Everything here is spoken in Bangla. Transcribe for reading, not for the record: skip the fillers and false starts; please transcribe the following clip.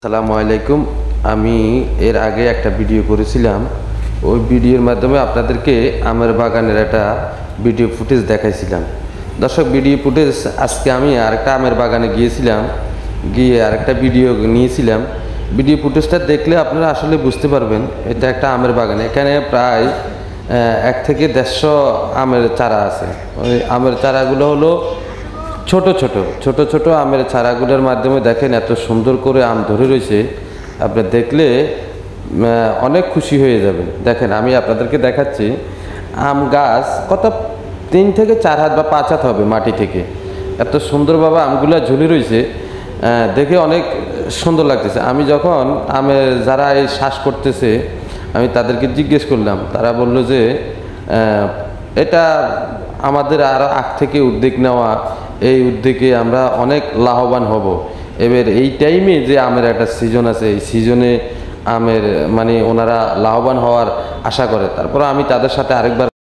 আসসালামু আলাইকুম। আমি এর আগে একটা ভিডিও করেছিলাম। ওই ভিডিওর মাধ্যমে আপনাদেরকে আমের বাগানের একটা ভিডিও ফুটেজ দেখাইছিলাম। দর্শক, ভিডিও ফুটেজ আজকে আমি আরেকটা আমের বাগানে গিয়েছিলাম, গিয়ে আরেকটা ভিডিও নিয়েছিলাম। ভিডিও ফুটেজটা দেখলে আপনারা আসলে বুঝতে পারবেন এটা একটা আমের বাগান। এখানে প্রায় 1 থেকে 150 আমের চারা আছে। ওই আমের চারাগুলো হলো ছোট ছোট আমের চারাগুলোর মাধ্যমে দেখেন এত সুন্দর করে আম ধরে রয়েছে। আপনি দেখলে অনেক খুশি হয়ে যাবেন। দেখেন, আমি আপনাদেরকে দেখাচ্ছি আম গাছ কত 3 থেকে 4 হাত বা 5 হাত হবে মাটি থেকে। এত সুন্দরভাবে আমগুলো ঝুলে রয়েছে, দেখে অনেক সুন্দর লাগতেছে। আমি যখন আমের যারা এই শ্বাস করতেছে আমি তাদেরকে জিজ্ঞেস করলাম, তারা বলল যে এটা আমাদের আরও আগ থেকে উদ্যোগ নেওয়া, এই উদ্যোগে আমরা অনেক লাভবান হব। এবার এই টাইমে যে আমের একটা সিজন আছে, এই সিজনে আমের মানে ওনারা লাভবান হওয়ার আশা করে। তারপর আমি তাদের সাথে আরেকবার